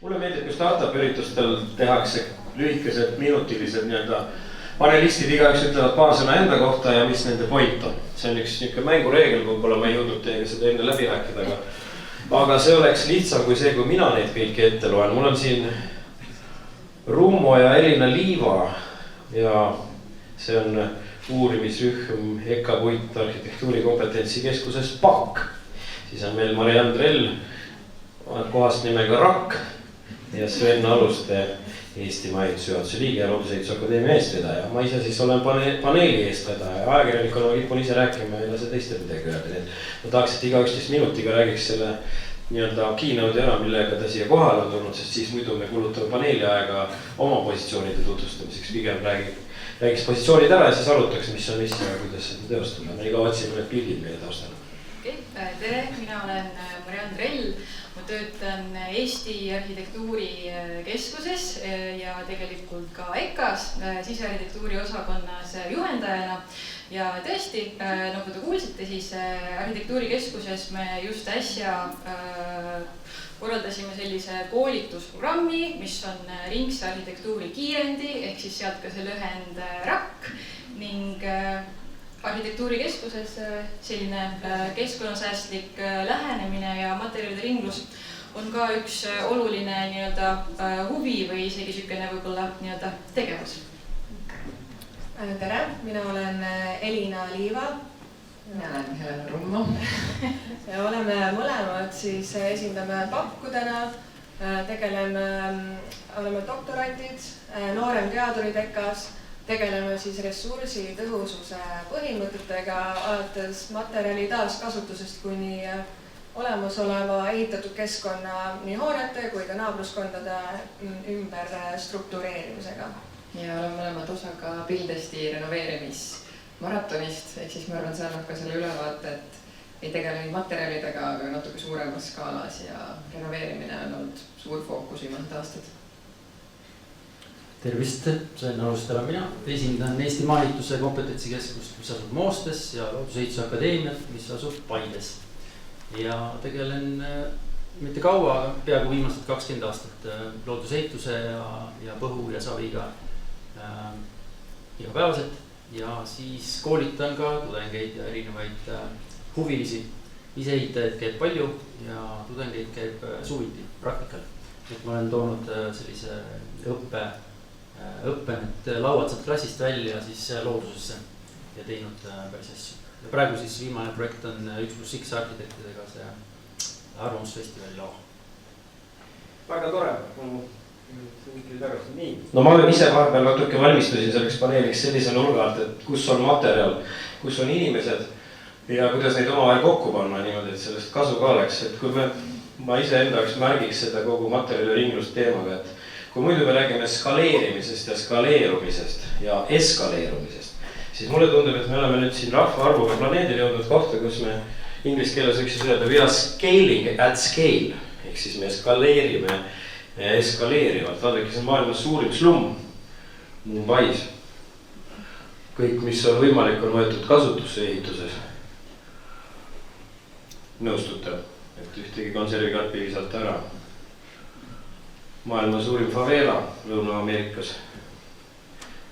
Mulle meeldib, kui startup üritustel tehakse lühikesed minutilised nii-öelda panelistid igaüks ütlevad paar sõna enda kohta ja mis nende point on. See on üks niisugune mängureegel, võib-olla ma ei jõudnud teiega seda enne läbi rääkida, aga see oleks lihtsam kui see, kui mina neid kõiki ette loen. Mul on siin Rummo ja Elina Liiva ja see on uurimisrühm EKA Puit arhitektuurikompetentsi keskuses PAK. Siis on meil Mariann Trell kohast nimega RAK ja Sven Aluste Eesti Majutusjuhatuse liige ja Loodusehituse Akadeemia eestvedaja. Ma ise siis olen paneeli eestvedaja ja ajakirjanikuna ma kipun ise rääkima ja ei lase teistel midagi öelda. Ma tahaks, et iga 11 minutiga räägiks selle nii-öelda keynote ära, millega ta siia kohale on tulnud, sest siis muidu me kulutame paneeli aega oma positsioonide tutvustamiseks. Pigem räägiks positsioonid ära ja siis arutaks, mis on mis ja kuidas seda teostada. Me ei kavatsi mõned pildid meie taustale. Tere, mina olen Mariann Trell. Ma töötan Eesti Arhitektuuri Keskuses ja tegelikult ka EKAs sisearhitektuuri osakonnas juhendajana. Ja tõesti, nagu te kuulsite, siis Arhitektuurikeskuses me just äsja korraldasime sellise koolitusprogrammi, mis on ringse arhitektuuri kiirendi, ehk siis sealt ka see lühend RAK ning Arhitektuurikeskuses selline keskkonnasäästlik lähenemine ja materjalide ringlus on ka üks oluline nii-öelda huvi või isegi niisugune võib-olla nii-öelda tegevus. Tere, mina olen Elina Liiva. Mina olen Helena Rummo. Ja oleme mõlemad siis esindame PAK-u täna. Oleme doktorandid, noorem teadurid EKAs. Tegeleme siis ressursi tõhususe põhimõtetega alates materjali taaskasutusest kuni olemasoleva ehitatud keskkonna nii hoonete kui ka naabruskondade ümber struktureerimisega. Ja oleme mõlemad osa ka Buildesti renoveerimismaratonist, ehk siis ma arvan, see annab ka selle ülevaate, et ei tegele nüüd materjalidega, aga natuke suuremas skaalas ja renoveerimine on olnud suur fookus viimased aastad. Tervist, Sven Aluste olen mina. Esindan Eesti Maahituse kompetentsikeskust, mis asub Moostes ja Loodusehituse Akadeemiat, mis asub Paides. Ja tegelen mitte kaua, peaaegu viimased 20 aastat loodusehituse ja põhu ja saviga igapäevaselt. Ja siis koolitan ka tudengeid ja erinevaid huvilisi. Ise ehitajaid käib palju ja tudengeid käib suviti praktikal. Et ma olen toonud sellise õppe need lauad sealt klassist välja siis loodusesse ja teinud päris asju. Ja praegu siis viimane projekt on 1+1 arhitektidega see arvamusfestivali lava. Väga tore. No ma ise vahepeal natuke valmistusin selleks paneeliks sellise nurga alt, et kus on materjal, kus on inimesed ja kuidas neid omavahel kokku panna niimoodi, et sellest kasu ka oleks. Et kui ma ise endaks märgiks seda kogu materjali ringlust teemaga, et kui muidu me räägime skaleerimisest ja skaleerumisest ja eskaleerumisest, siis mulle tundub, et me oleme nüüd siin rahvaarvuga planeedil jõudnud kohta, kus me inglise keeles võiks öelda we are scaling at scale, ehk siis me skaleerime eskaleerivalt. Vaadake, see on maailmas suurim slumm Mumbais. Kõik, mis on võimalik, on võetud kasutusse ehituses. Nõustute, et ühtegi konservikarpi ei saata ära. Maailma suurim favela Lõuna-Ameerikas.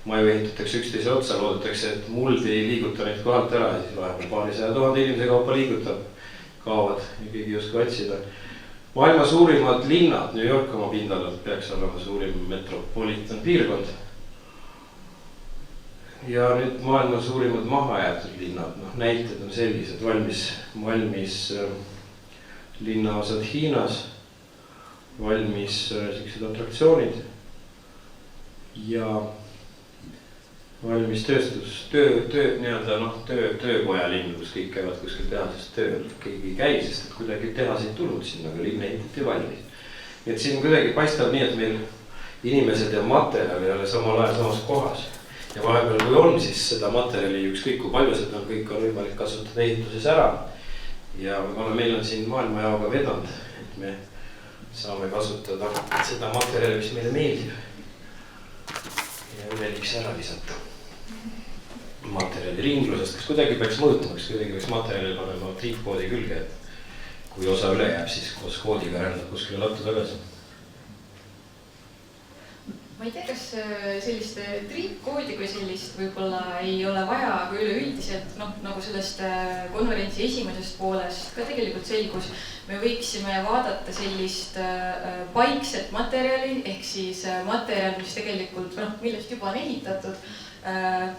Maju ehitatakse üksteise otsa, loodetakse, et muld ei liiguta neid kohalt ära ja siis vahepeal paarisaja 000 inimese kaupa liigutab, kaovad ja keegi ei oska otsida. Maailma suurimad linnad, New York oma pindalalt peaks olema suurim metropolitan piirkond. Ja nüüd maailma suurimad mahajäetud linnad, näited on sellised, valmis linnaosad Hiinas, valmis sellised atraktsioonid ja valmis töökoja linn, kus kõik käivad kuskil tehasest tööl. Keegi ei käi, sest et kuidagi tehas ei tulnud sinna, aga linn ehitati valmis. Nii et siin kuidagi paistab nii, et meil inimesed ja materjal ei ole samal ajal samas kohas. Ja vahepeal kui on, siis seda materjali ükskõik kui palju seda on, kõik on võimalik kasutada ehituses ära. Ja võib-olla meil on siin maailmajaoga vedanud, et me saame kasutada seda materjali, mis meile meeldib. Ja üleliks ära lisata materjali ringlusest, kas kuidagi peaks mõõtma, kas kuidagi peaks materjali panema triipkoodi külge, et kui osa üle jääb, siis koos koodiga rändab kuskile lattu tagasi. ma ei tea, kas sellist triipkoodi kui sellist võib-olla ei ole vaja, aga üleüldiselt nagu sellest konverentsi esimesest poolest ka tegelikult selgus, me võiksime vaadata sellist paikset materjali ehk siis materjal, mis tegelikult millest juba on ehitatud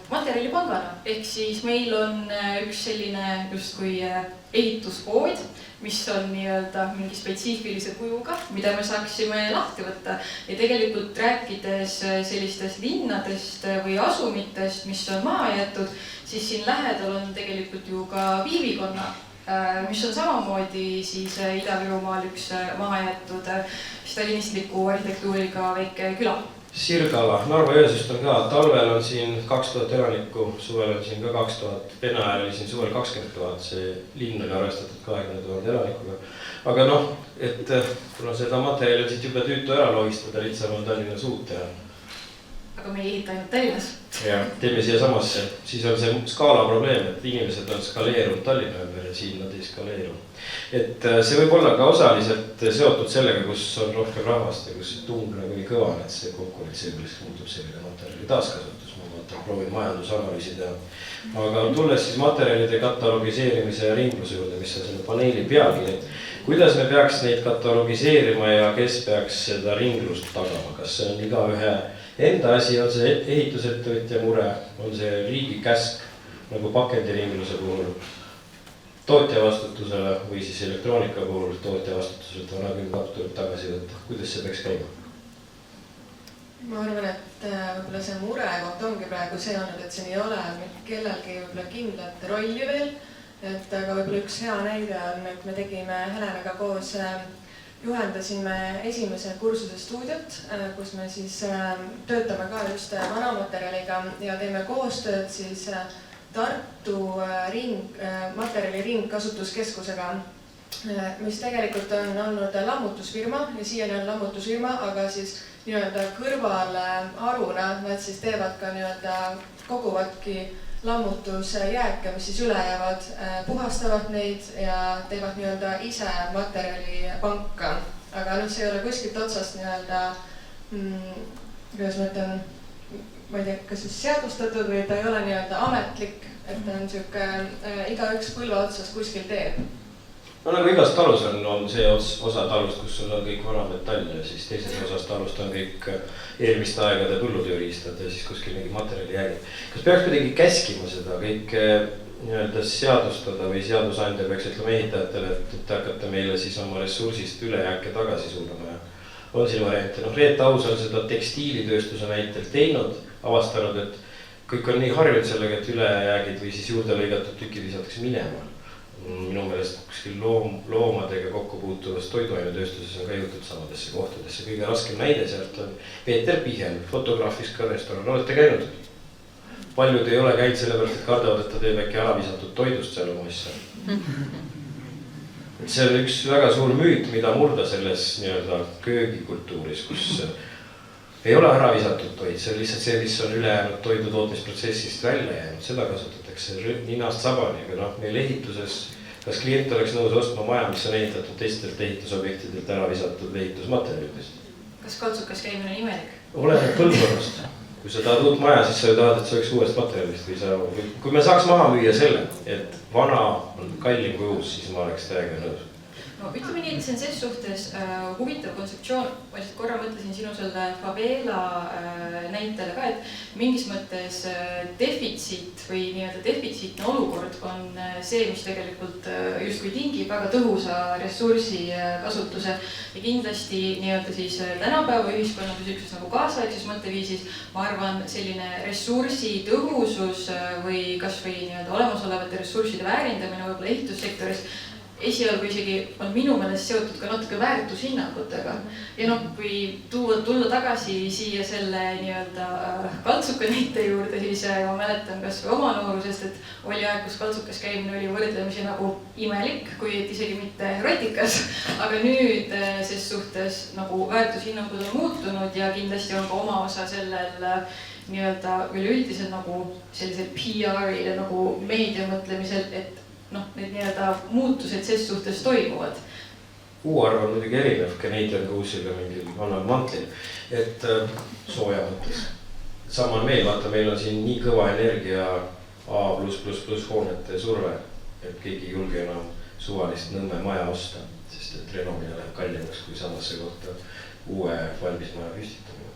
materjalipangana. Ehk siis meil on üks selline justkui ehituspood, mis on nii-öelda mingi spetsiifilise kujuga, mida me saaksime lahti võtta. Ja tegelikult rääkides sellistest linnadest või asumitest, mis on maha jäetud, siis siin lähedal on tegelikult ju ka Viivikonna, mis on samamoodi siis Ida-Virumaal üks maha jäetud stalinistliku arhitektuuriga väike küla. Sirgala, Narva-Jõesuust on ka, talvel on siin 2000 elanikku, suvel on siin ka 2000, Vene ajal oli siin suvel 20 000, see linn oli arvestatud 20 000 elanikuga. Aga et kuna seda materjali on siit juba tüütu ära lohistada, lihtsam on Tallinnas uut teha. Aga me ei ehita ainult Tallinnas. Ja teeme siia samasse, siis on see skaala probleem, et inimesed on skaleerunud Tallinna ümber ja siin nad ei skaleeru. Et see võib olla ka osaliselt seotud sellega, kus on rohkem rahvast ja kus tung nagu nii kõva, et see konkurentsiivlis muutub selline materjali taaskasutus. Ma vaatan, proovin majandusanalüüsi teha. Aga tulles siis materjalide katalogiseerimise ja ringluse juurde, mis on selle paneeli pealgi, kuidas me peaks neid katalogiseerima ja kes peaks seda ringlust tagama? Kas see on igaühe enda asi, on see ehitusettevõtja mure, on see riigi käsk nagu pakendiringluse puhul tootja vastutusele või siis elektroonika puhul tootja vastutuselt vana küll kapp tuleb tagasi võtta. Kuidas see peaks käima? Ma arvan, et võib-olla see murekoht ongi praegu see olnud, et siin ei ole kellelgi võib-olla kindlat rolli veel. Aga võib-olla üks hea näide on, et me tegime Helenaga koos, juhendasime esimese kursuse stuudiot, kus me siis töötame ka just vanamaterjaliga ja teeme koostööd siis Tartu materjali ringkasutuskeskusega, mis tegelikult on olnud lammutusfirma ja siiani on lammutusfirma, aga siis nii-öelda kõrvalharuna nad siis teevad ka nii-öelda koguvadki lammutusjääke, mis siis üle jäävad, puhastavad neid ja teevad nii-öelda ise materjali panka. Aga see ei ole kuskilt otsast nii-öelda, kuidas ma ütlen, ma ei tea, kas siis seadustatud või ta ei ole nii-öelda ametlik, et ta on siuke igaüks põlva otsas kuskil teeb. No nagu igas talus on see osa talust, kus sul on kõik vana metall ja siis teises osas talust on kõik eelmiste aegade põllutööriistad ja siis kuskil mingi materjali jäägid. Kas peaks kuidagi käskima seda kõik nii-öelda seadustada või seadusandja peaks ütlema ehitajatele, et hakkate meile siis oma ressursist ülejääke tagasi suunama ja on siin variante. Reet Aus on seda tekstiilitööstuse näitel teinud, avastanud, et kõik on nii harjunud sellega, et ülejäägid või siis juurde lõigatud tükid visatakse minema. Minu meelest kuskil loomadega kokku puutuvas toiduainetööstuses on ka jõutud samadesse kohtadesse. Kõige raskem näide sealt on Peeter Pihel, fotograafis ka restoran. Olete käinud? Paljud ei ole käinud sellepärast, et kardavad, et ta teeb äkki alavisatud toidust seal oma asja. See on üks väga suur müüt, mida murda selles nii-öelda köögikultuuris, kus ei ole ära visatud toid. See on lihtsalt see, mis on ülejäänud toidu tootmisprotsessist välja jäänud. Seda kasutatakse ninast sabani, aga meil ehituses, kas klient oleks nõus ostma maja, mis on ehitatud teistelt ehitusobjektidelt ära visatud ehitusmaterjalidest? Kas kaltsukas käimine on imelik? Oleneb põlvkonnast. Kui sa tahad uut maja, siis sa ju tahad, et see oleks uuest materjalist. Kui me saaks maha müüa selle, et vana on kallim kui uus, siis ma oleks täiega nõus. No, ütleme nii, et see on ses suhtes huvitav kontseptsioon. Ma lihtsalt korra mõtlesin sinu selle favela näitele ka, et mingis mõttes defitsiit või nii-öelda defitsiitne olukord on see, mis tegelikult justkui tingib väga tõhusa ressursi kasutuse ja kindlasti nii-öelda siis tänapäeva ühiskonna püsiks nagu kaasaegses mõtteviisis. Ma arvan, selline ressursi tõhusus või kas või nii-öelda olemasolevate ressursside väärindamine võib-olla ehitussektoris esialgu isegi on minu meelest seotud ka natuke väärtushinnangutega. Ja kui tulla tagasi siia selle nii-öelda kaltsuka näite juurde, siis ma mäletan kas või oma noorusest, et oli aeg, kus kaltsukas käimine oli võrdlemisi nagu imelik, kui isegi mitte rotikas. Aga nüüd ses suhtes nagu väärtushinnangud on muutunud ja kindlasti on ka oma osa sellel nii-öelda üleüldisel nagu sellisel PR-il ja nagu meedia mõtlemisel, et need nii-öelda muutused ses suhtes toimuvad. kuuarv on muidugi erinev Canadian Goose'iga mingil vanal mantlil, et sooja mõttes. Sama on meil, vaata, meil on siin nii kõva energia A++ hoonete surve, et keegi ei julge enam suvalist Nõmme maja osta, sest et renomine läheb kallimaks kui samasse kohta uue valmis maja püstitamine.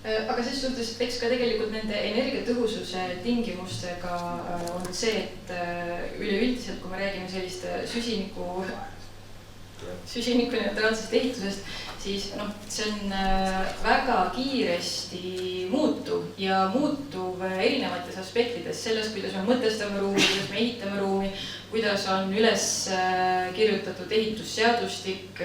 Aga ses suhtes, eks ka tegelikult nende energiatõhususe tingimustega on see, et üleüldiselt, kui me räägime sellist süsiniku neutraalsest ehitusest, siis see on väga kiiresti muutuv ja muutuv erinevates aspektides, selles, kuidas me mõtestame ruumi, kuidas me ehitame ruumi, kuidas on üles kirjutatud ehitusseadustik,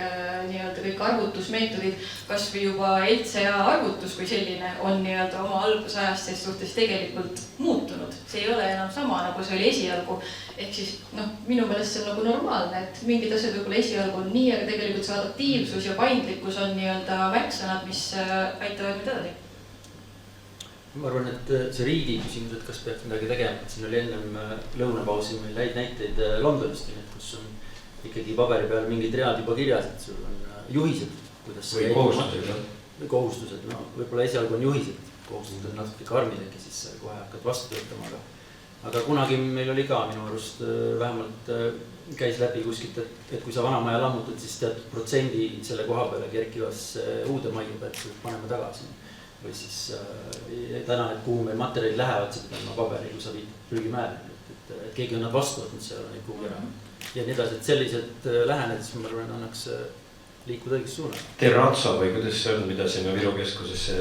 nii-öelda kõik arvutusmeetodid, kas või juba LCA arvutus kui selline on nii-öelda oma algusajast selles suhtes tegelikult muutunud. See ei ole enam sama, nagu see oli esialgu. Ehk siis minu meelest see on nagu normaalne, et mingid asjad võib-olla esialgu on nii, aga tegelikult see adaptiivsus ja paindlikkus on nii-öelda märksõnad, mis aitavad meid edasi. Ma arvan, et see riigi küsimus, et kas peaks midagi tegema, et siin oli ennem lõunapausi meil häid näiteid Londonist, kus on ikkagi paberi peal mingid read juba kirjas, et sul on juhised, kuidas või kohustused. Võib-olla esialgu on juhised, kohustused on natuke karmid, äkki siis kohe hakkad vastu töötama, aga kunagi meil oli ka minu arust vähemalt käis läbi kuskilt, et kui sa vana maja lammutad, siis teatud protsendi selle koha peale kerkivas uude majju pealt paneme tagasi. Või siis täna, et kuhu meil materjalid lähevad, see peab paberi, kui sa viid prügimäärni, et keegi on nad vastu võtnud, seal on neid kuhu ära. Ja nii edasi, et sellised lähenedes, ma arvan, annaks liikuda õiges suuna. Terrazzo või kuidas see on, mida sinna Viru keskusesse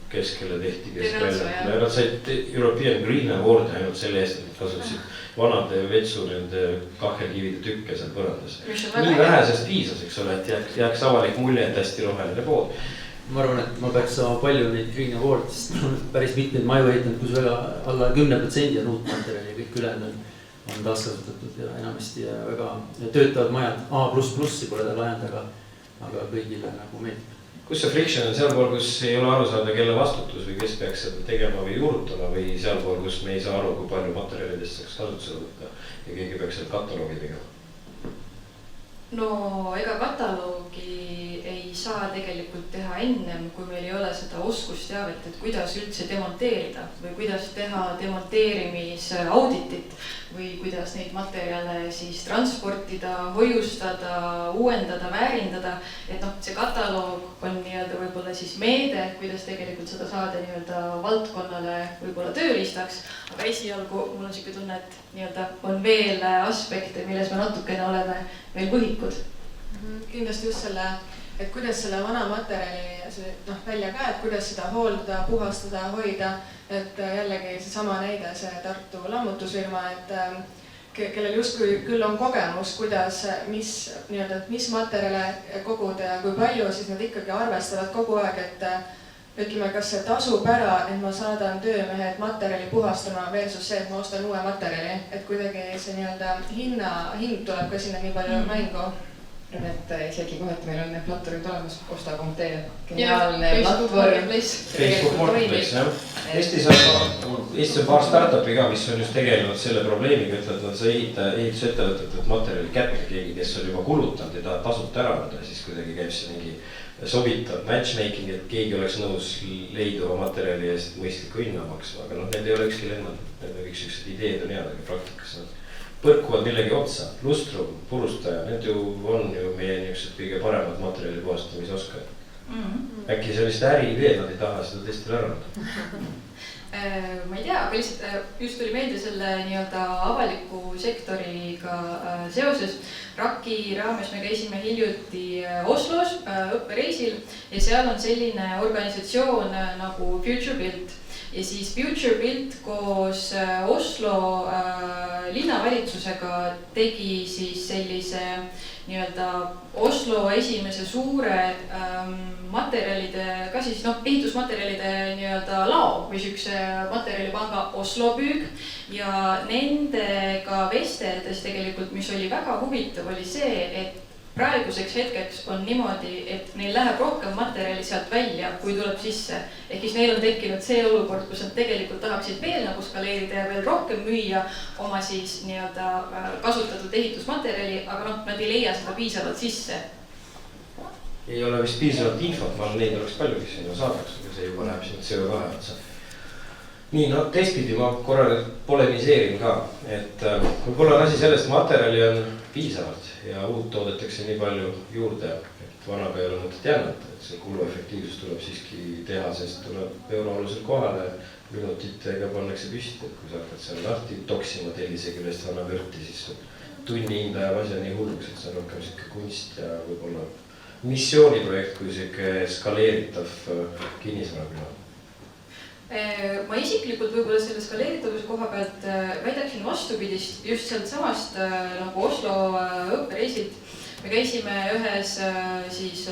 keskele tehti, nad said European Green Award ainult selle eest, et kasutasid vanade vetsu nende kahjakivide tükke seal põrandas. Nii vähesest piisas, eks ole, et jääks avalik mulje, et hästi roheline pool. Ma arvan, et ma peaks saama palju neid Green Award, sest päris mitmeid maju ehitanud, kus väga alla 10% on uut materjali ja kõik ülejäänud on taaskasutatud ja enamasti ja väga töötavad majad A++ pole tal ajanud, aga kõigile nagu meeldib. Kus see friction on seal pool, kus ei ole aru saada, kelle vastutus või kes peaks seda tegema või juurutama või seal pool, kus me ei saa aru, kui palju materjalidest saaks kasutusele võtta ja keegi peaks seal kataloogi tegema? No ega kataloogi ei saa tegelikult teha ennem, kui meil ei ole seda oskusteavet, et kuidas üldse demonteerida või kuidas teha demonteerimisauditit või kuidas neid materjale siis transportida, hoiustada, uuendada, väärindada. Et see kataloog on nii-öelda võib-olla siis meede, kuidas tegelikult seda saada nii-öelda valdkonnale võib-olla tööriistaks, aga esialgu mul on siuke tunne, et nii-öelda on veel aspekte, milles me natukene oleme veel põhikud. Kindlasti just selle, et kuidas selle vana materjali välja ka, et kuidas seda hooldada, puhastada, hoida, et jällegi see sama näide, see Tartu lammutusfirma, et kellel justkui küll on kogemus, kuidas, mis materjale koguda ja kui palju, siis nad ikkagi arvestavad kogu aeg, et ütleme, kas see tasub ära, et ma saadan töömehed materjali puhastama versus see, et ma ostan uue materjali, et kuidagi see nii-öelda hind tuleb ka sinna nii palju mängu. Et isegi kohati meil on need platvormid olemas, osta.ee, geniaalne platvorm. Facebook Marketplace, jah. Eestis on paar startupi ka, mis on just tegelenud selle probleemiga, et nad sai ehitusettevõtet materjali kätte keegi, kes on juba kulutanud ja tahab tasuta ära anda, siis kuidagi käib see mingi sobitab matchmaking, et keegi oleks nõus leiduva materjali eest mõistliku hinna maksma, aga need ei ole ükski lennad, need on üksikesed ideed on head, aga praktikas nad põrkuvad millegi otsa, lustrum, purustaja, need ju on ju meie niisugused kõige paremad materjali puhastamise oskajad. Äkki sellist äriideed nad ei taha seda teistel ära anda? Ma ei tea, aga lihtsalt just tuli meelde selle nii-öelda avaliku sektoriga seoses. RAK-i raames me käisime hiljuti Oslos õppereisil ja seal on selline organisatsioon nagu FutureBuilt. Ja siis FutureBuilt koos Oslo linnavalitsusega tegi siis sellise nii-öelda Oslo esimese suure materjalide, ka siis ehitusmaterjalide nii-öelda lao või siukse materjalipanga Oslo püüg ja nendega vesteldes tegelikult, mis oli väga huvitav, oli see, et praeguseks hetkeks on niimoodi, et neil läheb rohkem materjali sealt välja, kui tuleb sisse. Ehk siis neil on tekkinud see olukord, kus nad tegelikult tahaksid veel nagu skaleerida ja veel rohkem müüa oma siis nii-öelda kasutatud ehitusmaterjali, aga noh, nad ei leia seda piisavalt sisse. Ei ole vist piisavalt infot, ma arvan, neid oleks palju, kes sinna saadaks, aga see juba läheb sinna CO2 otsa. Nii, no teistpidi ma korra polemiseerin ka, et võib-olla on asi sellest, materjali on piisavalt ja uut toodetakse nii palju juurde, et vanaga ei ole mõtet jännata, et see kuluefektiivsus tuleb siiski teha, sest tuleb euroalusel kohale, minutitega pannakse püsti, et kui sa hakkad seal lahti toksima tellise küljest vana vürti, siis tunni hinda jääb asja nii hulluks, et see on rohkem siuke kunst ja võib-olla missiooniprojekt kui siuke skaleeritav kinnisvaraküla. Ma isiklikult võib-olla selle skaleeritavuse koha pealt väidaksin vastupidist just sealt samast nagu Oslo õppereisilt. Me käisime ühes siis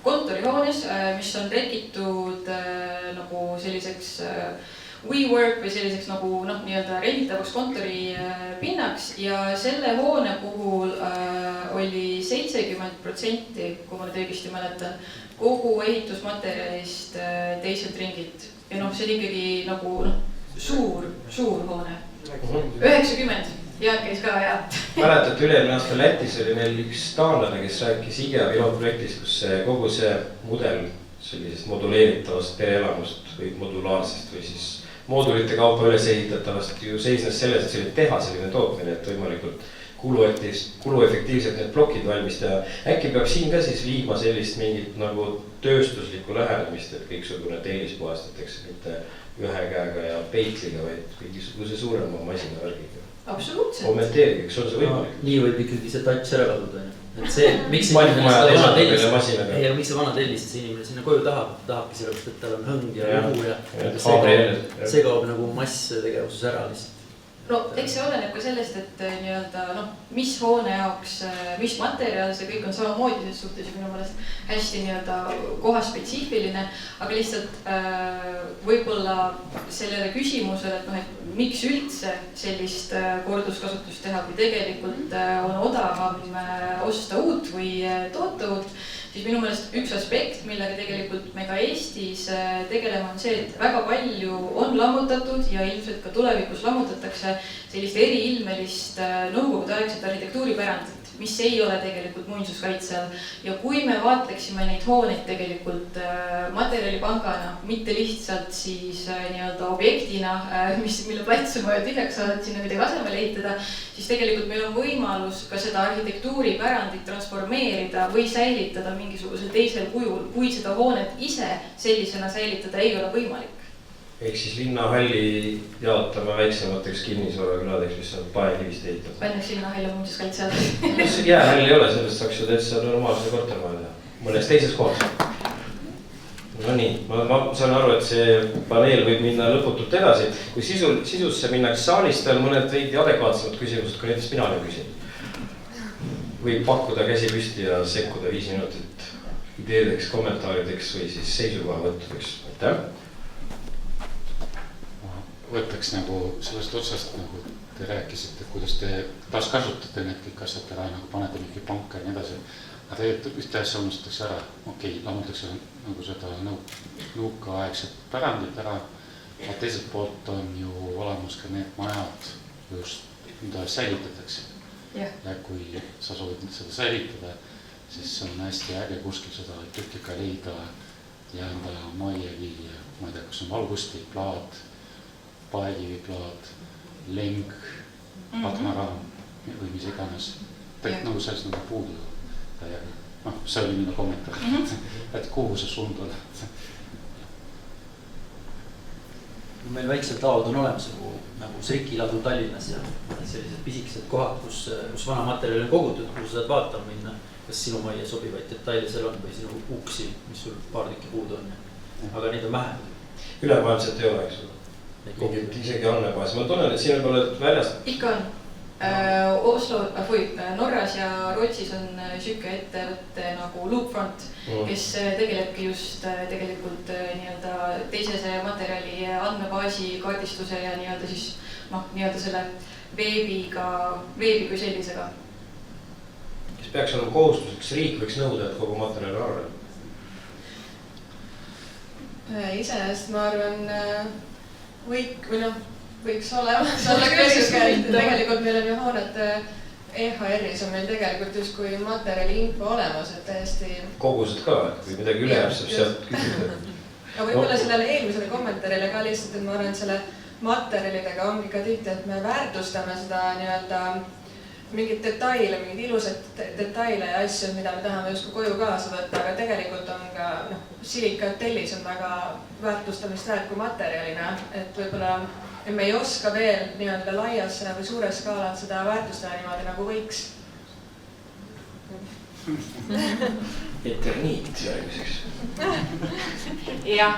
kontorihoones, mis on tekitud nagu selliseks WeWork või selliseks nagu nii-öelda renditavaks kontori pinnaks ja selle hoone puhul oli 70%, kui ma nüüd õigesti mäletan, kogu ehitusmaterjalist teiselt ringilt. Ja noh, see on ikkagi nagu suur hoone. 90, Jaan käis ka, ja. Mäletate, üle-eelmine aasta Lätis oli meil üks taanlane, kes rääkis IKEA pilootprojektist, kus kogu see mudel sellisest moduleeritavast pereelamust või modulaarsest või siis moodulite kaupa üles ehitatavast ju seisnes selles, et see oli teha selline tootmine, et võimalikult kuluefektiivselt need plokid valmista ja äkki peab siin ka siis viima sellist mingit nagu tööstuslikku lähenemist, et kõiksugune teilis puhastatakse mitte ühe käega ja peitliga, vaid mingisuguse suurema masinavärgiga. Absoluutselt. Kommenteerige, kas on see võimalik? Nii võib ikkagi see touch ära kaduda. Et see, miks see vana tellist, see inimene sinna koju tahabki sellepärast, et tal on hõng ja õhu ja see kaob nagu mass tegevuses ära lihtsalt. No, eks see oleneb ka sellest, et nii-öelda, mis hoone jaoks, mis materjal, see kõik on samamoodi selles suhtes minu mõelest hästi nii-öelda kohaspetsiifiline, aga lihtsalt võib-olla sellele küsimusele, et miks üldse sellist korduskasutust teha, kui tegelikult on odavam osta uut või toota uut, siis minu mõelest üks aspekt, millega tegelikult me ka Eestis tegeleme, on see, et väga palju on lammutatud ja ilmselt ka tulevikus lammutatakse sellist eriilmelist nõukogudeaegset arhitektuuripärandit, mis ei ole tegelikult muinsuskaitse all. Ja kui me vaatleksime neid hooneid tegelikult materjalipangana, mitte lihtsalt siis nii-öelda objektina, mille plats on vaja tühjaks saada, et sinna midagi asemele ehitada, siis tegelikult meil on võimalus ka seda arhitektuuripärandit transformeerida või säilitada mingisugusel teisel kujul, kui seda hoonet ise sellisena säilitada ei ole võimalik. Ehk siis linnahalli jaotame väiksemateks kinnisvaraküladeks, mis on paekivist ehitatud. Õnneks linnahalli on muinsuskaitse all. Jäähall ei ole, sellest saaks ju täitsa normaalse kortermaal teha. Mõnes teises kohas. No nii, ma saan aru, et see paneel võib minna lõputult edasi. Kui sisusse minnaks saalist on mõned veidi adekvaatsemad küsimused, kui näiteks mina olen küsinud. Võib pakkuda käsi püsti ja sekkuda 5 minutit ideedeks, kommentaarideks või siis seisukohavõttudeks. Aitäh! Võtaks nagu sellest otsast, nagu te rääkisite, kuidas te taaskasutate need kõik asjad ära, nagu panete mingi panka ja nii edasi. Aga tegelikult ühte asja unustatakse ära. Okei, lammutakse nagu seda nõukaaegset pärandit ära. Aga teiselt poolt on ju olemas ka need majad, just mida säilitatakse. Ja kui sa soovid seda säilitada, siis on hästi äge kuskil seda tükika leida ja enda majja viia. Ma ei tea, kas on valgustik, plaat, paekiviplaat, leng, aknaraam või mis iganes. Tegelikult nagu sellest nagu puudu. See oli minu kommentaar, et kuhu see suund on. Meil väiksed laod on olemas nagu Srikiladu Tallinnas ja sellised pisikesed kohad, kus vana materjal on kogutud, kus sa saad vaatama minna, kas sinu majja sobivaid detaile seal on või sinu uksi, mis sul paar tükki puudu on. Aga neid on vähem. Ülemaailmselt ei ole, eks ole. Mingit isegi andmebaas. Ma tunnen, et siin võib-olla väljast. Ikka on. Oslo, Norras ja Rootsis on süke ettevõtte nagu Loopfront, kes tegelebki just tegelikult nii-öelda teisese materjali andmebaasi kaardistuse ja nii-öelda siis nii-öelda selle veebi kui sellisega. siis peaks olema kohustuseks, riik võiks nõuda, et kogu materjali arvel. Iseenesest ma arvan, võiks olemas olla küll, et tegelikult meil on ju hoonete EHR-is on meil tegelikult justkui materjali info olemas, et täiesti... Kogused ka, et kui midagi üle jääb, saab sealt küsida. Aga võib-olla sellele eelmisele kommentaarile ka lihtsalt, et ma arvan, et selle materjalidega ongi ka tihti, et me väärtustame seda nii-öelda mingid detaile, mingid ilusad detaile ja asju, mida me tahame justkui koju kaasa võtta, aga tegelikult on ka silikaatellis on väga väärtustamist väärt kui materjalina, et võib-olla me ei oska veel nii-öelda laias või suures skaalad seda väärtustada niimoodi nagu võiks. Eterniit järgmiseks. Ja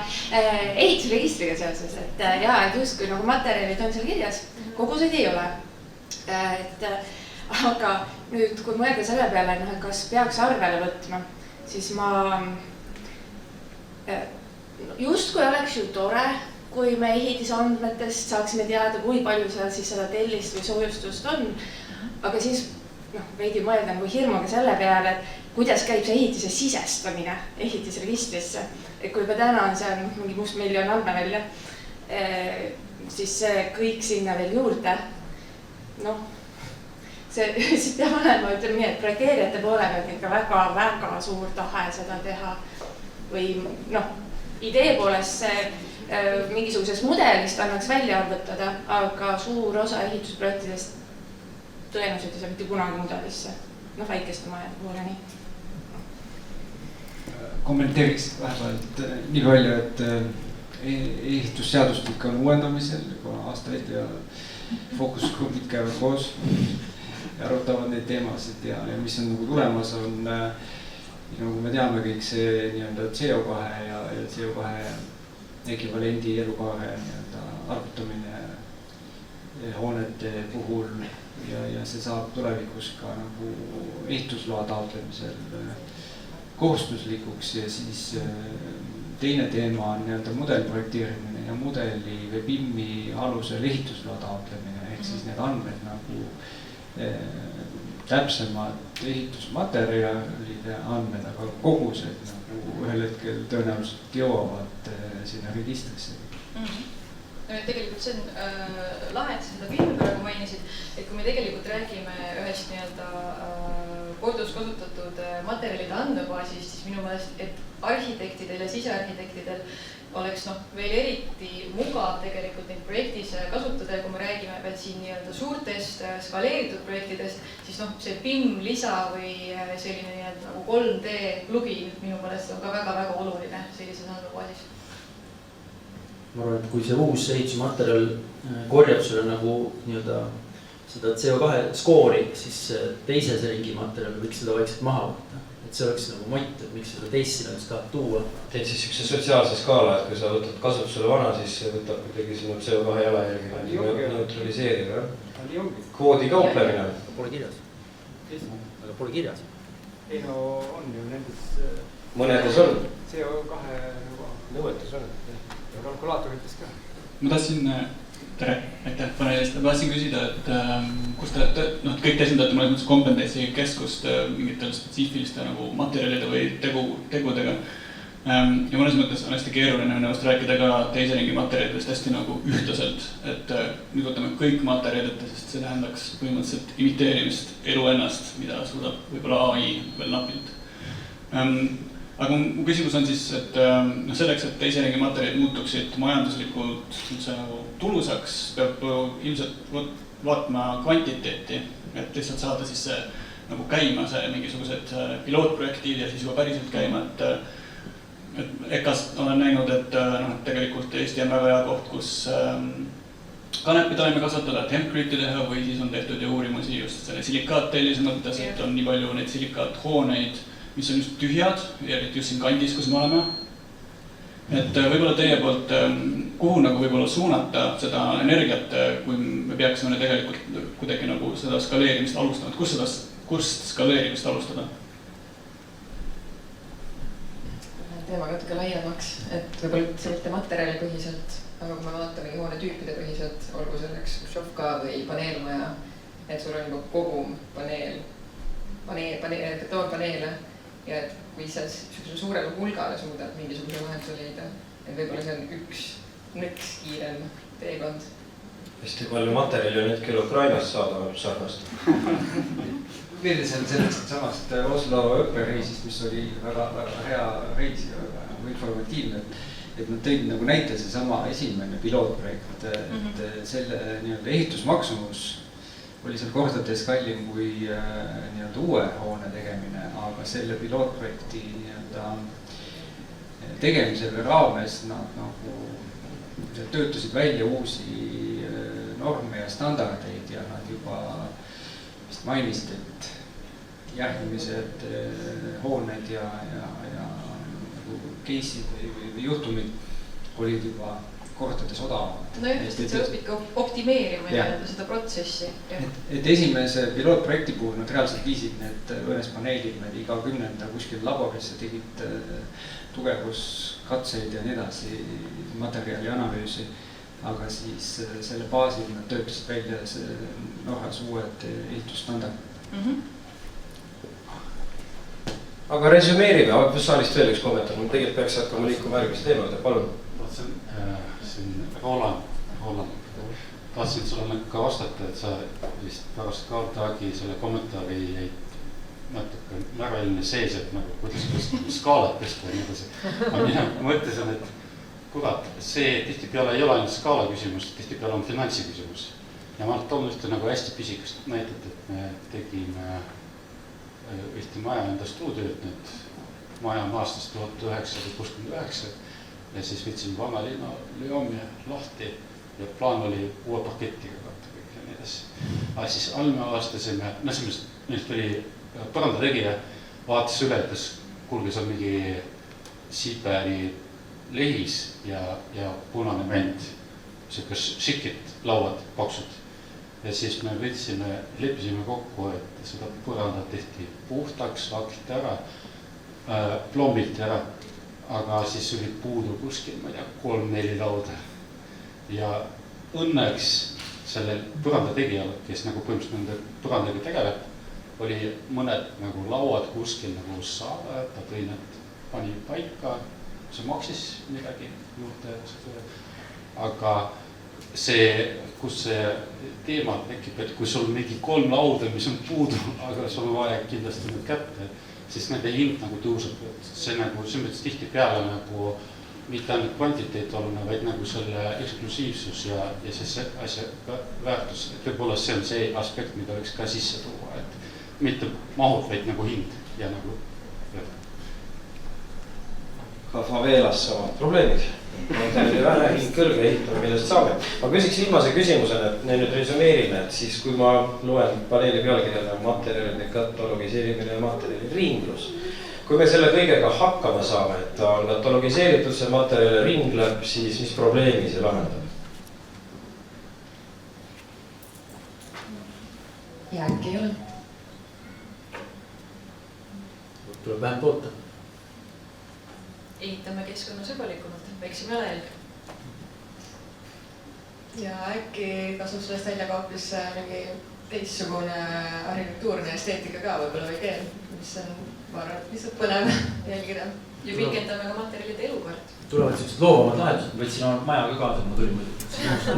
ehitusregistriga seoses, et justkui nagu materjalid on seal kirjas, kogused ei ole. Aga nüüd, kui mõelda selle peale, et kas peaks arvele võtma, siis ma justkui oleks ju tore, kui me ehitisandmetest saaksime teada, kui palju seal siis seda tellist või soojustust on. Aga siis veidi mõelda nagu hirmuga selle peale, et kuidas käib see ehitise sisestamine ehitisregistrisse. Et kui juba täna on seal mingi must miljon andmevälja, siis see kõik sinna veel juurde. Siis peab olema, ütleme nii, et projekteerijate poolega on ikka väga suur tahe seda teha. Või idee poolest see mingisuguses mudelist annaks välja arvutada, aga suur osa ehitusprojektidest tõenäoliselt ei saa mitte kunagi mudelisse. Väikeste maja pooleni. Kommenteeriks vähemalt nii palju, et ehitusseadustik on uuendamisel juba aastaid ja fookusgrupid käivad koos ja arutavad neid teemasid ja mis on nagu tulemas on, nagu me teame kõik see nii-öelda CO2 ja CO2 ekvivalendi elukaare nii-öelda arvutamine hoonete puhul ja see saab tulevikus ka nagu ehitusloa taotlemisel kohustuslikuks ja siis teine teema on nii-öelda mudelprojekteerimine ja mudeli või BIM-i alusel ehitusloa taotlemine ehk siis need andmed nagu täpsemad ehitusmaterjalide andmed, aga kogused nagu ühel hetkel tõenäoliselt jõuavad sinna registrisse. Tegelikult see on lahe, et seda BIM praegu mainisid, et kui me tegelikult räägime ühest nii-öelda korduskasutatud materjalide andmebaasist, siis minu meelest, et arhitektidel ja sisearhitektidel oleks veel eriti mugav tegelikult neid projektis kasutada ja kui me räägime veel siin nii-öelda suurtest skaleeritud projektidest, siis see BIM lisa või selline nii-öelda nagu 3D plugin minu meelest on ka väga-väga oluline sellises andmebaasis. Ma arvan, et kui see uus ehitusmaterjal korjab sulle nagu nii-öelda seda CO2 skoori, siis teises ringi materjal võiks seda vaikselt maha võtta. Et see oleks nagu mott, et miks seda teist sinna tahab tuua. Teed siis üks sotsiaalse skaala, et kui sa võtad kasutusele vana, siis võtab kuidagi sinu CO2 jalajälgi neutraliseerida. Kvoodi kauplemine. Pole kirjas. Aga pole kirjas. Ei no on ju nendes... Mõnedes on. CO2 nõuetes on. Ja kalkulaatorites ka. Ma tahtsin... Tere, aitäh paneelist. Ma tahtsin küsida, et kus te kõik te esindate mõnes mõttes kompetentsi keskust mingitel spetsiifiliste nagu materjalide või tegudega. Ja mõnes mõttes on hästi keeruline ennast rääkida ka teise ringi materjalidest hästi nagu ühtlaselt. Et nüüd võtame kõik materjalid, sest see tähendaks põhimõtteliselt imiteerimist elu ennast, mida suudab võib-olla AI veel napilt. Aga mu küsimus on siis, et selleks, et teise ringi materjalid muutuksid majanduslikult tulusaks, peab ilmselt vaatma kvantiteeti, et lihtsalt saada siis see nagu käima see mingisugused pilootprojektid ja siis juba päriselt käima, et EKAs olen näinud, et tegelikult Eesti on väga hea koht, kus kanepitaime kasvatada, et hempgritti teha või siis on tehtud ju uurimusi just selle silikaat-tellise mõttes, et on nii palju neid silikaathooneid, mis on just tühjad, eriti just siin kandis, kus me oleme. Et võib-olla teie poolt, kuhu nagu võib-olla suunata seda energiat, kui me peaksime tegelikult kuidagi nagu seda skaleerimist alustama, et kust skaleerimist alustada? Teema natuke laiemaks, et võib-olla selliste materjali põhiselt, aga kui me vaatame hoone tüüpide põhiselt, olgu selleks šofka või paneelmaja, et sul on juba kogum paneel betoonpaneele ja et kui sa niisugusele suurele hulgale suudad mingisuguse lahenduse leida, et võib-olla see on üks nõks kiirem teekond. Hästi palju materjali on hetkel Ukrainast saada sarnast. veel sellest samast Oslo õppereisist, mis oli väga hea reis ja väga informatiivne, et nad tõid nagu näite seesama esimene pilootprojekt, et selle nii-öelda ehitusmaksumus oli seal kordades kallim kui nii-öelda uue hoone tegemine, aga selle pilootprojekti nii-öelda tegemise raames nad nagu töötasid välja uusi norme ja standardeid ja nad juba vist mainisid, et järgmised hooned ja case'id või juhtumid olid juba kordades odavamad. No just, et sa õpid optimeerima seda protsessi. Et esimese pilootprojekti puhul nad reaalselt viisid need õõnespaneelid iga 10. kuskil laborisse, tegid tugevuskatseid ja nii edasi, materjali analüüsi. Aga siis selle baasil nad töötasid välja Norras uued ehitusstandard. Aga resümeerime, saalist veel üks kommentaar, ma tegelikult peaks hakkama liikuma järgmise teemade, palun. Siin Roland, tahtsin sulle ka vastata, et sa vist pärast Karl-Tagi selle kommentaari jäid natuke märvaline sees, et nagu kuidas skaalat tõsta ja nii edasi. Aga mina mõtlesin, et kurat, see tihtipeale ei ole ainult skaala küsimus, tihtipeale on finantsi küsimus. Ja ma toon ühte nagu hästi pisikast näidet, et me tegime ühte maja enda stuudioid, nüüd maja on aastast 1969 ja siis võtsime vana linna Lyomi lahti ja plaan oli uue paketiga katta kõik ja nii edasi. Aga siis all me avastasime, nüüd oli põrandategija, vaatas üle, et kuulge, see on mingi Siipääri lehis ja punane mänd, siuke šikid lauad, paksud. Ja siis me leppisime kokku, et seda põrandat tehti puhtaks, lakiti ära, plombilti ära, aga siis oli puudu kuskil, ma ei tea, 3-4 lauda. Ja õnneks sellel põrandategijal, kes nagu põhimõtteliselt nende põrandaga tegeleb, oli mõned nagu lauad kuskil nagu saada, ta tõi need, pani paika, see maksis midagi juurde, aga see, kus see teema tekib, et kui sul mingi 3 lauda, mis on puudu, aga sul on vaja kindlasti need kätte, siis nende hind nagu tõuseb. See nagu, see mõttes tihti peale nagu mitte ainult kvantiteet olema, vaid nagu selle eksklusiivsus ja see asja väärtus. Et võib-olla see on see aspekt, mida võiks ka sisse tuua, et mitte mahud, vaid nagu hind ja nagu. Ka faveelas samad probleemid. Teil oli vähe hind kõrge ehitama, millest saame. Ma küsiks viimase küsimusena, et me nüüd resümeerime, et siis kui ma loen paneeli pealkirjana materjalide katalogiseerimine ja materjali ringlus. Kui me selle kõigega hakkama saame, et ta on katalogiseeritud, see materjali ringleb, siis mis probleemi see lahendab? Ja äkki ei ole. Tuleb vähem toota. Ehitame keskkonnasõbralikumalt, väiksem jalajälg. Ja äkki kasub sellest välja ka hoopis mingi teistsugune arhitektuurne esteetika ka võib-olla või keel, mis on, ma arvan, lihtsalt põnev jälgida. Ja pikendame ka materjalide elukord. Tulevad sellised loovamad lahendused, võtsin oma majaga kaasa, ma tulin muidugi.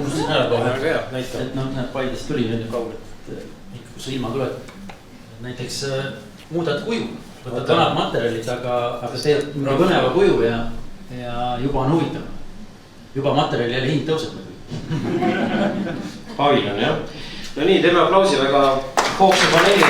Unustasin ära kohe, et näed, Paidest tuli nüüd kaugelt, ikka kus sa ilma tuled. Näiteks muudad kuju. Võtad vanad materjalid, aga teed põneva kuju ja juba on huvitav. Juba materjali jälle hind tõuseb. Paviljon, jah. No nii, teeme aplausi väga hoogse paneeli.